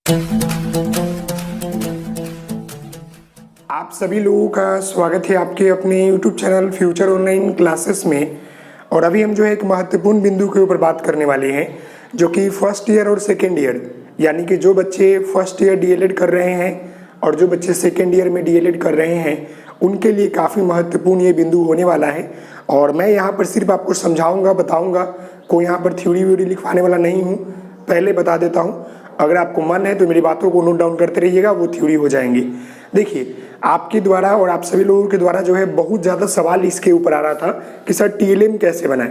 आप सभी लोगों का स्वागत है आपके अपने YouTube channel future online classes में। और अभी हम जो है एक महत्वपूर्ण बिंदु के ऊपर बात करने वाले हैं, जो कि फर्स्ट ईयर और सेकेंड ईयर, यानी कि जो बच्चे फर्स्ट ईयर डीएलएड कर रहे हैं और जो बच्चे सेकेंड ईयर में डीएलएड कर रहे हैं, उनके लिए काफ़ी महत्वपूर्ण ये बिंदु होने वाला है। और मैं यहाँ पर सिर्फ आपको समझाऊंगा, बताऊंगा, कोई यहाँ पर थ्योरी व्योरी लिखवाने वाला नहीं हूँ। पहले बता देता हूँ, अगर आपको मन है तो मेरी बातों को नोट डाउन करते रहिएगा, वो थ्योरी हो जाएंगी। देखिए, आपके द्वारा और आप सभी लोगों के द्वारा जो है बहुत ज़्यादा सवाल इसके ऊपर आ रहा था कि सर टीएलएम कैसे बनाएं।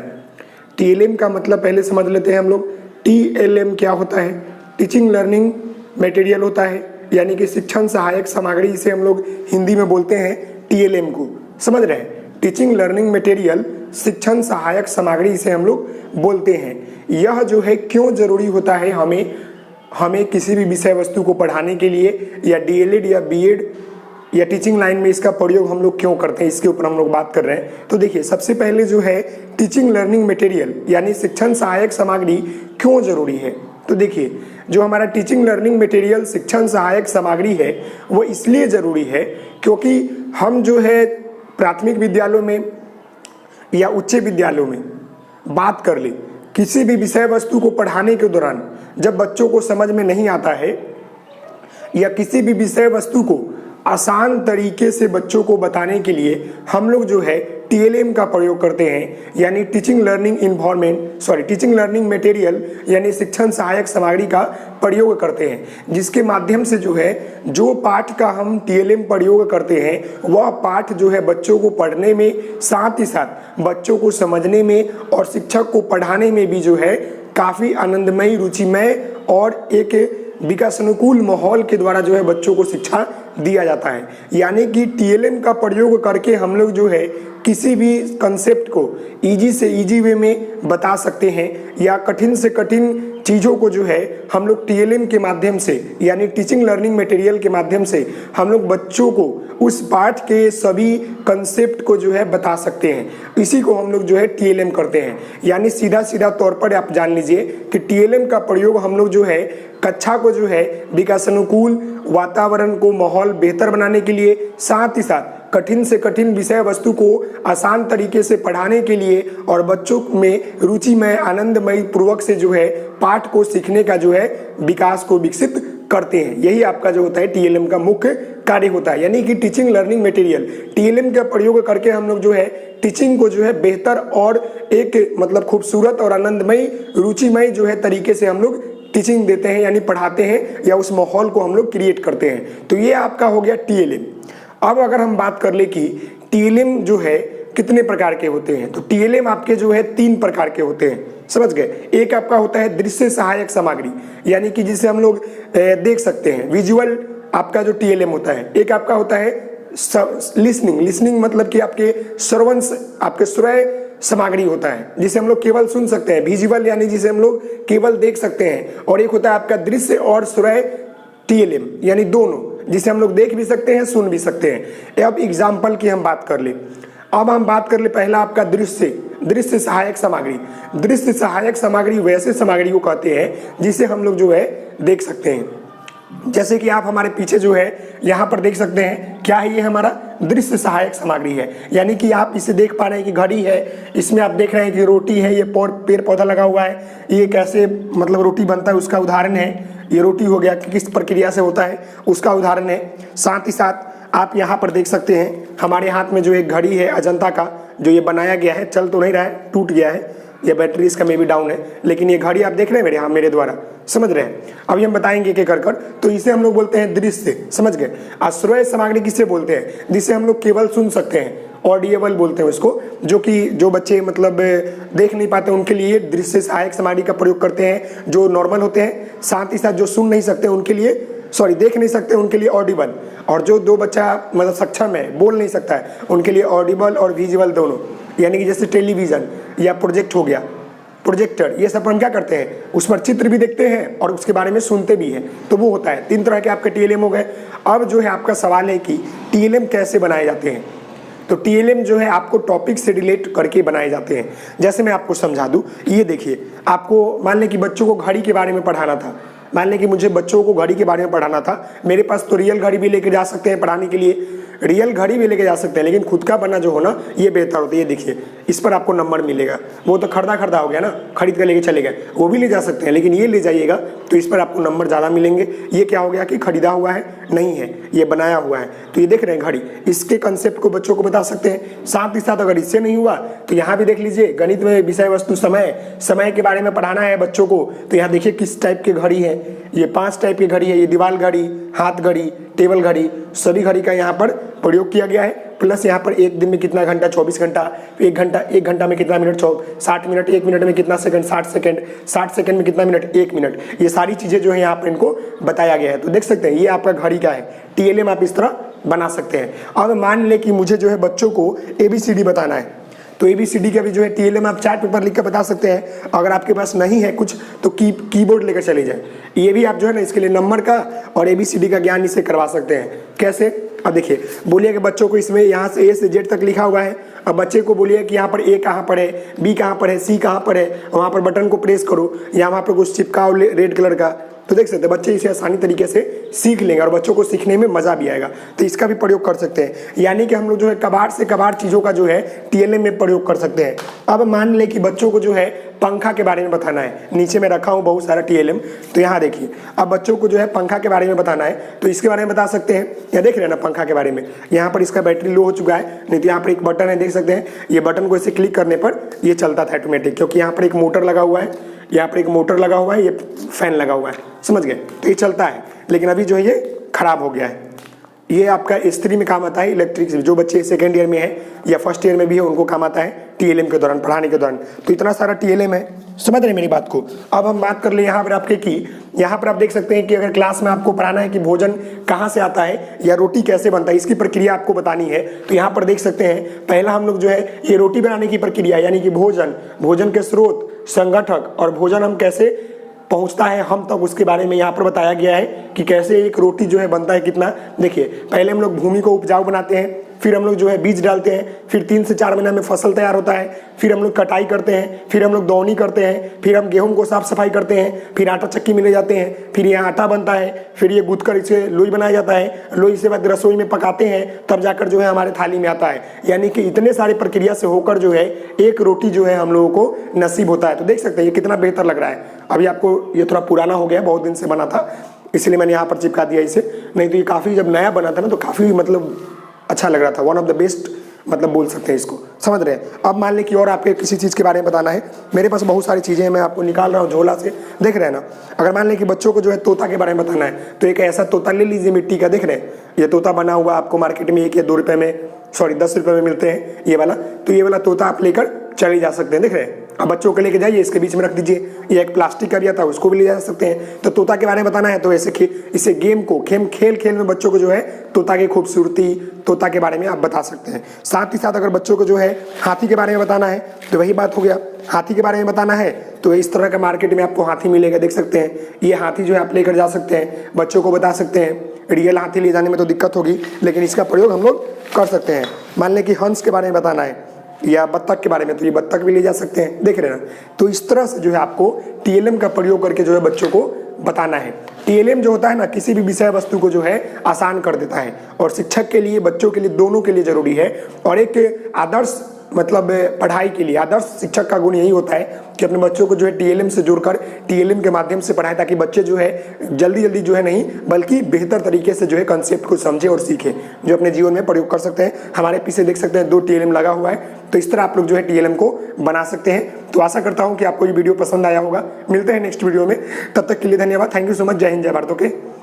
टीएलएम का मतलब पहले समझ लेते हैं हम लोग। टीएलएम क्या होता है? टीचिंग लर्निंग मटेरियल होता है, यानी कि शिक्षण सहायक सामग्री, इसे हम लोग हिंदी में बोलते हैं टीएलएम को। समझ रहे हैं? टीचिंग लर्निंग मटेरियल, शिक्षण सहायक सामग्री, इसे हम लोग बोलते हैं। यह जो है क्यों जरूरी होता है हमें किसी भी विषय वस्तु को पढ़ाने के लिए, या डीएलएड या बीएड या टीचिंग लाइन में इसका प्रयोग हम लोग क्यों करते हैं, इसके ऊपर हम लोग बात कर रहे हैं। तो देखिए, सबसे पहले जो है टीचिंग लर्निंग मटेरियल यानी शिक्षण सहायक सामग्री क्यों जरूरी है। तो देखिए, जो हमारा टीचिंग लर्निंग मटेरियल शिक्षण सहायक सामग्री है, वो इसलिए जरूरी है क्योंकि हम जो है प्राथमिक विद्यालयों में या उच्च विद्यालयों में बात कर ले, किसी भी विषय वस्तु को पढ़ाने के दौरान जब बच्चों को समझ में नहीं आता है, या किसी भी विषय वस्तु को आसान तरीके से बच्चों को बताने के लिए हम लोग जो है टीएलएम का प्रयोग करते हैं, यानी टीचिंग लर्निंग मटेरियल यानी शिक्षण सहायक सामग्री का प्रयोग करते हैं, जिसके माध्यम से जो है जो पाठ का हम टीएलएम प्रयोग करते हैं, वह पाठ जो है बच्चों को पढ़ने में, साथ ही साथ बच्चों को समझने में और शिक्षक को पढ़ाने में भी जो है काफ़ी आनंदमयी, रुचिमय और एक विकास अनुकूल माहौल के द्वारा जो है बच्चों को शिक्षा दिया जाता है। यानी कि टीएलएम का प्रयोग करके हम लोग जो है किसी भी कंसेप्ट को इजी से इजी वे में बता सकते हैं, या कठिन से कठिन चीज़ों को जो है हम लोग टीएलएम के माध्यम से यानी टीचिंग लर्निंग मटेरियल के माध्यम से हम लोग बच्चों को उस पाठ के सभी कंसेप्ट को जो है बता सकते हैं। इसी को हम लोग जो है टीएलएम करते हैं। यानी सीधा सीधा तौर पर आप जान लीजिए कि टीएलएम का प्रयोग हम लोग जो है कक्षा को जो है विकास अनुकूल वातावरण को, माहौल बेहतर बनाने के लिए, साथ ही साथ कठिन से कठिन विषय वस्तु को आसान तरीके से पढ़ाने के लिए और बच्चों में रुचिमय, आनंदमय पूर्वक से जो है पाठ को सीखने का जो है विकास को विकसित करते हैं। यही आपका जो होता है टीएलएम का मुख्य कार्य होता है। यानी कि टीचिंग लर्निंग मटेरियल, टीएलएम का प्रयोग करके हम लोग जो है टीचिंग को जो है बेहतर और एक मतलब खूबसूरत और आनंदमय, रुचिमय जो है तरीके से हम लोग टीचिंग देते हैं, यानी पढ़ाते हैं, या उस माहौल को हम लोग क्रिएट करते हैं। तो ये आपका हो गया टीएलएम। अब अगर हम बात कर ले कि टीएलएम जो है कितने प्रकार के होते हैं, तो टीएलएम आपके जो है 3 प्रकार के होते हैं। समझ गए? एक आपका होता है दृश्य सहायक सामग्री, यानी कि जिसे हम लोग देख सकते हैं, विजुअल आपका जो टीएलएम होता है। एक आपका होता है लिसनिंग मतलब कि आपके श्रवण, आपके श्रय सामग्री होता है, जिसे हम लोग केवल सुन सकते हैं, विजुअल यानी जिसे हम लोग केवल देख सकते हैं। और एक होता है आपका दृश्य और श्रय टीएलएम, यानी दोनों, जिसे हम लोग देख भी सकते हैं, सुन भी सकते हैं। अब एग्जाम्पल की हम बात कर ले। अब हम बात कर ले पहला आपका दृश्य सहायक सामग्री। दृश्य सहायक सामग्री वैसे सामग्री को कहते हैं जिसे हम लोग जो है देख सकते हैं। जैसे कि आप हमारे पीछे जो है यहाँ पर देख सकते हैं, क्या है ये हमारा दृश्य सहायक सामग्री है। यानी कि आप इसे देख पा रहे हैं कि घड़ी है, इसमें आप देख रहे हैं कि रोटी है, ये पेड़ पौधा लगा हुआ है, ये कैसे मतलब रोटी बनता है उसका उदाहरण है। ये रोटी हो गया कि किस प्रक्रिया से होता है उसका उदाहरण है। साथ ही साथ आप यहाँ पर देख सकते हैं हमारे हाथ में जो एक घड़ी है अजंता का, जो ये बनाया गया है, चल तो नहीं रहा है, टूट गया है, ये बैटरी इसका मे भी डाउन है, लेकिन ये घड़ी आप देख रहे हैं मेरे द्वारा, समझ रहे हैं। अभी हम बताएंगे कि कर तो इसे हम लोग बोलते हैं दृश्य, समझ गए। आश्रय सामग्री किसे बोलते हैं? जिसे हम लोग केवल सुन सकते हैं, ऑडिएबल बोलते हैं उसको, जो कि जो बच्चे मतलब देख नहीं पाते उनके लिए दृश्य सहायक सामग्री का प्रयोग करते हैं, जो नॉर्मल होते हैं। साथ ही साथ जो सुन नहीं सकते उनके लिए, देख नहीं सकते उनके लिए ऑडिबल, और जो दो बच्चा मतलब सक्षम है, बोल नहीं सकता है, उनके लिए ऑडिबल और विजुअल दोनों। यानी कि जैसे टेलीविज़न या प्रोजेक्ट हो गया, प्रोजेक्टर, ये सब हम क्या करते हैं, उस पर चित्र भी देखते हैं और उसके बारे में सुनते भी हैं, तो वो होता है। 3 तरह के आपके टीएलएम हो गए। अब जो है आपका सवाल है कि टीएलएम कैसे बनाए जाते हैं। तो टीएलएम जो है आपको टॉपिक से रिलेट करके बनाए जाते हैं। जैसे मैं आपको समझा दूं, ये देखिए, आपको मान लें कि बच्चों को घड़ी के बारे में पढ़ाना था, मान लें कि मुझे बच्चों को घड़ी के बारे में पढ़ाना था, मेरे पास तो रियल घड़ी भी लेके जा सकते हैं पढ़ाने के लिए, रियल घड़ी भी लेके जा सकते हैं, लेकिन खुद का बना जो हो ना ये बेहतर होता है। ये देखिए इस पर आपको नंबर मिलेगा, वो तो खरीदा हो गया ना, खरीद कर लेके चले गए, वो भी ले जा सकते हैं, लेकिन ये ले जाइएगा तो इस पर आपको नंबर ज़्यादा मिलेंगे। ये क्या हो गया कि खरीदा हुआ है नहीं है, ये बनाया हुआ है। तो ये देख रहे हैं घड़ी, इसके कंसेप्ट को बच्चों को बता सकते हैं। साथ ही साथ अगर इससे नहीं हुआ तो यहाँ भी देख लीजिए, गणित में विषय वस्तु समय के बारे में पढ़ाना है बच्चों को, तो यहाँ देखिए किस टाइप की घड़ी है। ये 5 टाइप की घड़ी है, ये दीवार घड़ी, हाथ घड़ी, टेबल घड़ी, सभी घड़ी का यहाँ पर प्रयोग किया गया है। प्लस यहाँ पर एक दिन में कितना घंटा, 24 घंटा, एक घंटा में कितना मिनट, 60 मिनट, 1 मिनट में कितना सेकंड, 60 सेकंड, 60 सेकंड में कितना मिनट, 1 मिनट, ये सारी चीज़ें जो है यहाँ पर इनको बताया गया है। तो देख सकते हैं ये आपका घड़ी का है, TLM आप इस तरह बना सकते हैं। अब मान लें कि मुझे जो है बच्चों को ABCD बताना है, तो ABCD का भी जो है TLM आप चार्ट पेपर लिख कर बता सकते हैं। अगर आपके पास नहीं है कुछ तो कीबोर्ड लेकर चले जाए, ये भी आप जो है ना इसके लिए नंबर का और ABCD का ज्ञान इसे करवा सकते हैं। कैसे? अब देखिए, बोलिए कि बच्चों को इसमें यहाँ से A से Z तक लिखा हुआ है, अब बच्चे को बोलिए कि यहाँ पर A कहाँ पर है, B कहाँ पर है, C कहाँ पर है, वहाँ पर बटन को प्रेस करो या वहाँ पर कुछ चिपकाओ रेड कलर का, तो देख सकते हैं बच्चे इसे आसानी तरीके से सीख लेंगे और बच्चों को सीखने में मज़ा भी आएगा। तो इसका भी प्रयोग कर सकते हैं, यानी कि हम लोग जो है कबाड़ से कबाड़ चीज़ों का जो है TLM में प्रयोग कर सकते हैं। अब मान लें कि बच्चों को जो है पंखा के बारे में बताना है, नीचे में रखा हूँ बहुत सारा TLM, तो यहाँ देखिए अब बच्चों को जो है पंखा के बारे में बताना है तो इसके बारे में बता सकते हैं। यहाँ देख रहे हैं ना पंखा के बारे में, यहाँ पर इसका बैटरी लो हो चुका है, नहीं तो यहाँ पर एक बटन है, देख सकते हैं ये बटन को इसे क्लिक करने पर ये चलता था ऑटोमेटिक, क्योंकि यहाँ पर एक मोटर लगा हुआ है, यहाँ पर एक मोटर लगा हुआ है, ये फैन लगा हुआ है, समझ गए, तो ये चलता है। लेकिन अभी जो है ये खराब हो गया है। ये आपका इस्त्री में काम आता है, इलेक्ट्रिक, जो बच्चे सेकेंड ईयर में है या फर्स्ट ईयर में भी है उनको काम आता है TLM के दौरान, पढ़ाने के दौरान। तो इतना सारा TLM है, समझ रहे हैं मेरी बात को। अब हम बात कर ले यहाँ पर आपके की, यहाँ पर आप देख सकते हैं कि अगर क्लास में आपको पढ़ाना है कि भोजन कहाँ से आता है या रोटी कैसे बनता है, इसकी प्रक्रिया आपको बतानी है, तो यहाँ पर देख सकते हैं पहला हम लोग जो है ये रोटी बनाने की प्रक्रिया, यानी कि भोजन के स्रोत, संगठक और भोजन हम कैसे पहुंचता है हम तक, उसके बारे में यहाँ पर बताया गया है कि कैसे एक रोटी जो है बनता है कितना। देखिए पहले हम लोग भूमि को उपजाऊ बनाते हैं, फिर हम लोग जो है बीज डालते हैं, फिर 3 से 4 महीना में फसल तैयार होता है, फिर हम लोग कटाई करते हैं, फिर हम लोग दौनी करते हैं, फिर हम गेहूं को साफ सफाई करते हैं, फिर आटा चक्की में ले जाते हैं, फिर यहाँ आटा बनता है, फिर ये गूंथ कर इसे लोई बनाया जाता है, लोई से बाद रसोई में पकाते हैं, तब जाकर जो है हमारे थाली में आता है। यानी कि इतने सारे प्रक्रिया से होकर जो है एक रोटी जो है हम लोगों को नसीब होता है। तो देख सकते हैं ये कितना बेहतर लग रहा है। अभी आपको ये थोड़ा पुराना हो गया, बहुत दिन से बना था इसलिए मैंने यहाँ पर चिपका दिया इसे, नहीं तो ये काफ़ी जब नया बना था ना तो काफ़ी मतलब अच्छा लग रहा था, वन ऑफ द बेस्ट मतलब बोल सकते हैं इसको, समझ रहे हैं। अब मान लें कि और आपके किसी चीज़ के बारे में बताना है, मेरे पास बहुत सारी चीज़ें हैं, मैं आपको निकाल रहा हूँ झोला से, देख रहे हैं ना। अगर मान लें कि बच्चों को जो है तोता के बारे में बताना है तो एक ऐसा तोता ले लीजिए मिट्टी का, देख रहे हैं ये तोता बना हुआ आपको मार्केट में 1 या 2 रुपये में, सॉरी 10 रुपये में मिलते हैं ये वाला, तो ये वाला तोता आप लेकर चले जा सकते हैं, देख रहे हैं। अब बच्चों को लेके जाइए, इसके बीच में रख दीजिए, ये एक प्लास्टिक का भी आता है उसको भी ले जा सकते हैं। तो तोता के बारे में बताना है तो ऐसे इसे गेम को खेल में बच्चों को जो है तोता की खूबसूरती, तोता के बारे में आप बता सकते हैं। साथ ही साथ अगर बच्चों को जो है हाथी के बारे में बताना है तो वही बात हो गया, हाथी के बारे में बताना है तो इस तरह का मार्केट में आपको हाथी मिलेगा, देख सकते हैं ये हाथी जो है आप लेकर जा सकते हैं, बच्चों को बता सकते हैं। रियल हाथी ले जाने में तो दिक्कत होगी, लेकिन इसका प्रयोग हम लोग कर सकते हैं। मान लें कि हंस के बारे में बताना है या बत्तख के बारे में तो ये बत्तख भी ले जा सकते हैं, देख रहे हैं ना। तो इस तरह से जो है आपको TLM का प्रयोग करके जो है बच्चों को बताना है। TLM जो होता है ना किसी भी विषय वस्तु को जो है आसान कर देता है और शिक्षक के लिए, बच्चों के लिए, दोनों के लिए जरूरी है। और एक आदर्श मतलब पढ़ाई के लिए आदर्श शिक्षक का गुण यही होता है कि अपने बच्चों को जो है TLM से जुड़कर TLM के माध्यम से पढ़ाएं, ताकि बच्चे जो है जल्दी जो है नहीं बल्कि बेहतर तरीके से जो है कंसेप्ट को समझे और सीखे, जो अपने जीवन में प्रयोग कर सकते हैं। हमारे पीछे देख सकते हैं 2 TLM लगा हुआ है, तो इस तरह आप लोग जो है TLM को बना सकते हैं। तो आशा करता हूँ कि आपको ये वीडियो पसंद आया होगा। मिलते हैं नेक्स्ट वीडियो में, तब तक के लिए धन्यवाद। Thank you so much. जय हिंद, जय भारत। ओके।